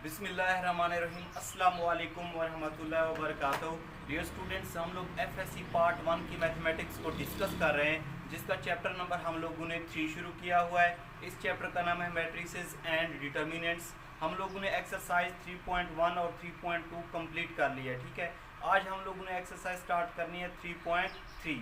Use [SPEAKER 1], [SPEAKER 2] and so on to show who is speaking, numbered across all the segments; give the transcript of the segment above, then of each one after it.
[SPEAKER 1] बिस्मिल्लाहिर्रहमानिर्रहीम अस्सलाम वालेकुम वरहमतुल्लाहि वबरकातुहू। डियर स्टूडेंट्स, हम लोग एफएससी पार्ट 1 की मैथमेटिक्स को डिस्कस कर रहे हैं, जिसका चैप्टर नंबर हम लोगों ने 3 शुरू किया हुआ है। इस चैप्टर का नाम है मैट्रिसेस एंड डिटर्मिनेंट्स। हम लोगों ने एक्सरसाइज 3.1 और 3.2 कंप्लीट कर लिया है। ठीक है, आज हम लोगों ने एक्सरसाइज स्टार्ट करनी है 3.3।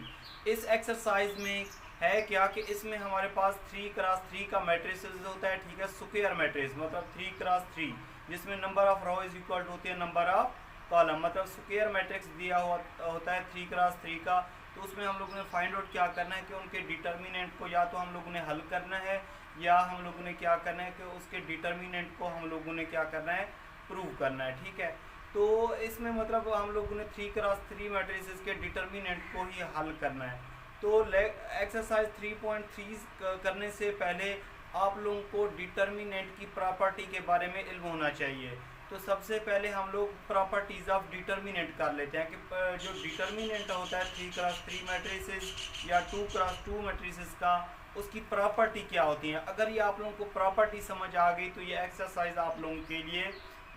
[SPEAKER 1] इस एक्सरसाइज में है क्या कि इसमें हमारे पास 3x3 का मैट्रिसेस होता है। ठीक है, स्क्वायर मैट्रिक्स मतलब 3x3, जिसमें number of row is equal to होती है नंबर ऑफ कॉलम। मतलब स्क्वायर मैट्रिक्स दिया हुआ होता है 3x3 का। तो उसमें हम लोगों ने फाइंड आउट क्या करना है कि उनके डिटर्मिनेंट को या तो हम लोगों ने हल करना है, या हम लोगों ने क्या करना है कि उसके डिटर्मिनेंट को हम लोगों ने क्या करना है, प्रूव करना है। ठीक है, तो इसमें मतलब हम लोगों ने 3x3 मैट्रिसेस के डिटर्मिनेंट को ही हल करना है। तो एक्सरसाइज 3.3 करने से पहले आप लोगों को डिटर्मिनेंट की प्रॉपर्टी के बारे में इल्म होना चाहिए। तो सबसे पहले हम लोग प्रॉपर्टीज ऑफ डिटर्मिनेंट कर लेते हैं कि जो डिटर्मिनेंट होता है 3x3 मैट्रिसेस या 2x2 मैट्रिसेस का, उसकी प्रॉपर्टी क्या होती है। अगर ये आप लोगों को प्रॉपर्टी समझ आ गई तो ये एक्सरसाइज आप लोगों के लिए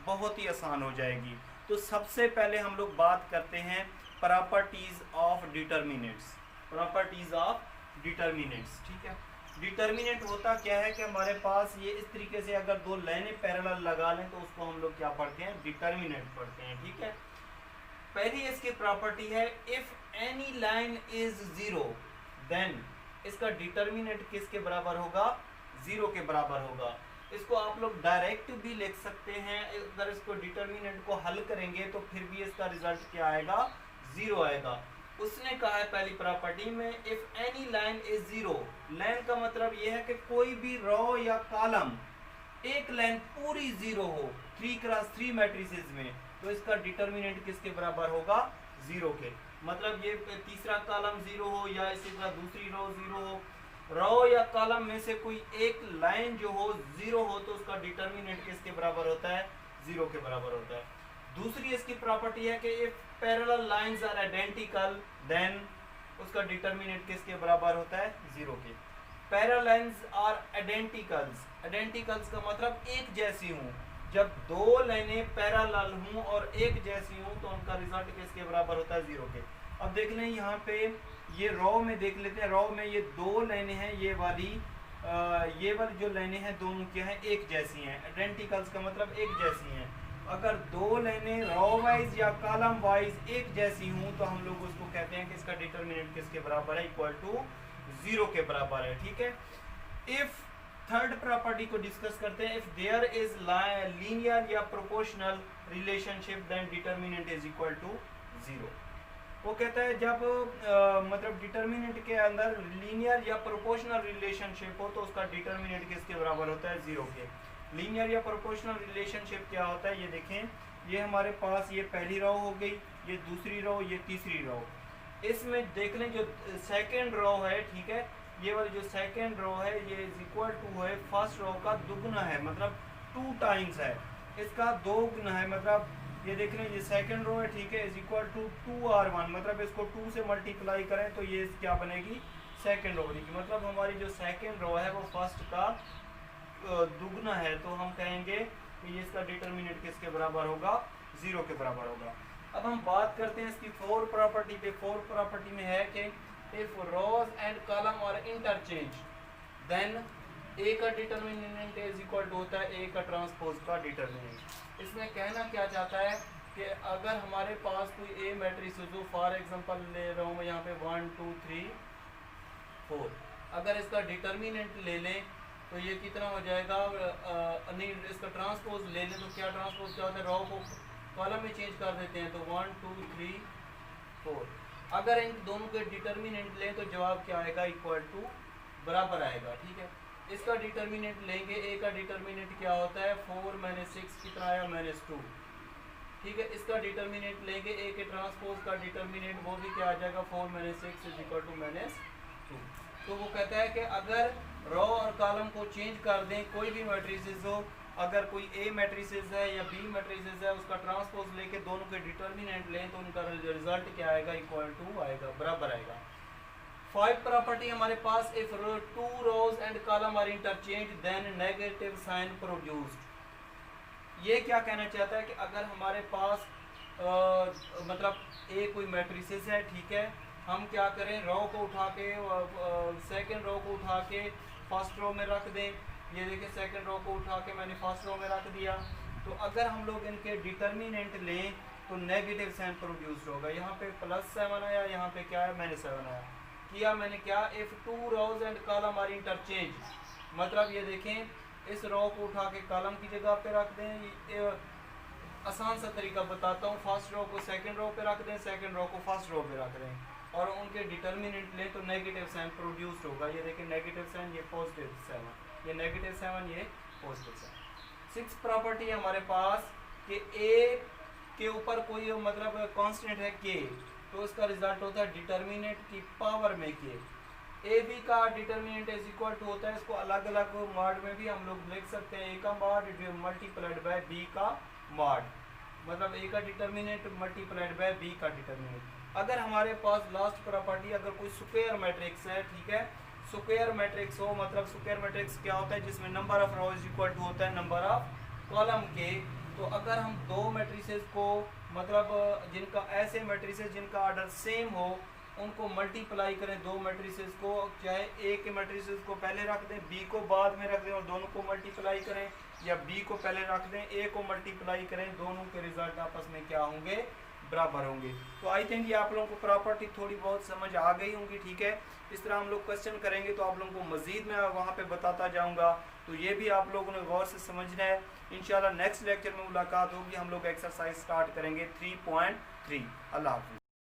[SPEAKER 1] बहुत ही आसान हो जाएगी। तो सबसे पहले हम लोग बात करते हैं properties of determinants. Properties of determinants. ठीक है, डिटर्मिनेंट होता क्या है कि हमारे पास ये इस तरीके से अगर दो लाइनें पैरेलल लगा लें तो उसको हम लोग क्या पढ़ते हैं, डिटर्मिनेंट पढ़ते हैं। ठीक है, पहली इसकी प्रॉपर्टी है if any line is zero then इसका डिटर्मिनेंट किसके बराबर होगा, जीरो के बराबर होगा। इसको आप लोग डायरेक्ट भी लिख सकते हैं। अगर इसको डिटर्मिनेंट को हल करेंगे तो फिर भी इसका रिजल्ट क्या आएगा, जीरो आएगा। उसने कहा है पहली प्रॉपर्टी में if any line is zero. Line का मतलब यह है कि कोई भी रो या कॉलम, एक लाइन पूरी जीरो हो 3x3 मैट्रिसेस में, तो इसका डिटर्मिनेंट किसके बराबर होगा, जीरो के। मतलब ये तीसरा कॉलम जीरो हो या इसी तरह दूसरी रो जीरो हो, रो या कॉलम में से कोई एक लाइन जो हो जीरो हो तो उसका डिटर्मिनेंट किसके बराबर होता है, जीरो के बराबर होता है। दूसरी इसकी प्रॉपर्टी है कि if parallel lines are identical then उसका डिटर्मिनेंट किसके बराबर होता है, जीरो के। Parallel lines are identicals, identicals का मतलब एक जैसी हूँ। जब दो लाइनें पैरेलल हूँ और एक जैसी हूँ तो उनका रिजल्ट किसके बराबर होता है, जीरो के। अब देख लें यहाँ पे ये रो में देख लेते हैं, रो में ये दो लाइनें हैं, ये वाली जो लाइनें हैं दोनों क्या हैं, एक जैसी हैं। आइडेंटिकल्स का मतलब एक जैसी हैं। अगर दो लाइनें रो वाइज या कॉलम वाइज एक जैसी हूं तो हम लोग उसको कहते हैं कि इसका डिटर्मिनेंट किसके बराबर है, इक्वल टू जीरो के बराबर है। ठीक है, इफ थर्ड प्रॉपर्टी को डिस्कस करते हैं। इफ देयर इज लीनियर या proportional relationship then determinant is equal to zero. वो कहता है जब मतलब डिटर्मिनेंट के अंदर लीनियर या प्रोपोर्शनल रिलेशनशिप हो तो उसका डिटर्मिनेंट किसके बराबर होता है, जीरो के। लीनियर या प्रोपोर्शनल रिलेशनशिप क्या होता है, ये देखें, ये हमारे पास ये पहली रो हो गई, ये दूसरी रो, ये तीसरी रो। इसमें देख लें जो सेकंड रो है, ठीक है, ये वाली जो सेकंड रो है ये इज इक्वल टू है फर्स्ट रो का दुगना है, मतलब 2 टाइम्स है, इसका दो गुना है। मतलब ये देख लें ये सेकंड रो है, ठीक है, इज इक्वल टू 2r1, मतलब इसको 2 से मल्टीप्लाई करें तो ये क्या बनेगी, सेकंड रो बनेगी। मतलब हमारी जो सेकंड रो है वो फर्स्ट का दुगना है, तो हम कहेंगे कि ये इसका डिटर्मिनेंट किसके बराबर होगा, जीरो के बराबर होगा। अब हम बात करते हैं इसकी फोर प्रॉपर्टी पे। फोर प्रॉपर्टी में है कि if rows and column are interchange then A का डिटर्मिनेंट इज इक्वल टू होता है ए का ट्रांसपोज का डिटर्मिनेंट। इसमें कहना क्या चाहता है कि अगर हमारे पास कोई ए मैट्रिक्स हो, फॉर एग्जांपल ले रहा हूँ मैं यहाँ पे 1 2 3 4, अगर इसका डिटर्मिनेंट ले लें तो ये कितना हो जाएगा, नहीं इसका ट्रांसपोज ले लें तो क्या ट्रांसपोज क्या होता है, रो को कॉलम में चेंज कर देते हैं तो 1 2 3 4। अगर इन दोनों के डिटर्मिनेंट लें तो जवाब क्या आएगा, इक्वल टू बराबर आएगा। ठीक है, इसका डिटर्मिनेंट लेंगे, ए का डिटर्मिनेंट क्या होता है 4 - 6 कितना आया -2। ठीक है, इसका डिटर्मिनेंट लेंगे, ए के ट्रांसपोज का डिटर्मिनेंट वो भी क्या आ जाएगा 4 - 6 इज इक्वल टू -2। तो वो कहता है कि अगर रो और कॉलम को चेंज कर दें, कोई भी मैट्रिसेस हो, अगर कोई ए मैट्रिसेस है या बी मैट्रिसेस है, उसका ट्रांसपोज लेके दोनों के डिटर्मिनेंट लें तो उनका रिजल्ट क्या आएगा, इक्वल टू आएगा, बराबर आएगा। 5 प्रॉपर्टी हमारे पास, if 2 rows and column are interchange then negative sign produced. ये क्या कहना चाहता है कि अगर हमारे पास मतलब कोई मैट्रिसेस है, ठीक है, हम क्या करें, रो को उठा के सेकंड रो को उठा के फर्स्ट रो में रख दें। ये देखिए सेकंड रो को उठा के मैंने फर्स्ट रो में रख दिया। तो अगर हम लोग इनके डिटर्मिनेंट लें तो नेगेटिव साइन प्रोड्यूस होगा। यहाँ पे +7 आया, यहाँ पे क्या है -7 आया। किया मैंने क्या, if two rows and column are interchange, मतलब ये देखें इस रो को उठा के कॉलम की जगह पे रख दें। आसान सा तरीका बताता हूँ, फर्स्ट रो को सेकंड रो पे रख दें, सेकंड रो को फर्स्ट रो पे रख दें और उनके डिटर्मिनेंट लें तो नेगेटिव साइन प्रोड्यूस होगा। ये देखिए नेगेटिव साइन, ये +7, ये -7, ये +7। 6 प्रॉपर्टी हमारे पास कि ए के ऊपर कोई मतलब कांस्टेंट है के, तो इसका रिजल्ट होता है डिटर्मिनेंट की पावर में के। ए बी का डिटर्मिनेंट इज इक्वल टू होता है, इसको अलग अलग मॉड में भी हम लोग लिख सकते हैं, ए का मॉड मल्टीप्लाइड बाय बी का मॉड, मतलब ए का डिटर्मिनेंट मल्टीप्लाइड बाय बी का डिटर्मिनेंट। अगर हमारे पास लास्ट प्रॉपर्टी अगर कोई स्क्वायर मैट्रिक्स है, ठीक है, स्क्वायर मैट्रिक्स हो, मतलब स्क्वायर मैट्रिक्स क्या होता है, जिसमें number of row is equal to होता है नंबर ऑफ कॉलम के। तो अगर हम दो मैट्रिसेस को मतलब जिनका ऐसे मैट्रिसेस जिनका ऑर्डर सेम हो उनको मल्टीप्लाई करें, दो मैट्रिसेस को, चाहे ए के मैट्रिसेस को पहले रख दें, बी को बाद में रख दें और दोनों को मल्टीप्लाई करें, या बी को पहले रख दें, ए को मल्टीप्लाई करें, दोनों के रिजल्ट आपस में क्या होंगे, बराबर होंगे। तो आई थिंक ये आप लोगों को प्रॉपर्टी थोड़ी बहुत समझ आ गई होंगी, ठीक है। इस तरह हम लोग क्वेश्चन करेंगे तो आप लोगों को मजीद मैं वहाँ पे बताता जाऊँगा, तो ये भी आप लोगों ने गौर से समझना है। इंशाल्लाह नेक्स्ट लेक्चर में मुलाकात होगी, हम लोग एक्सरसाइज स्टार्ट करेंगे 3.3। अल्लाह हाफ़िज़।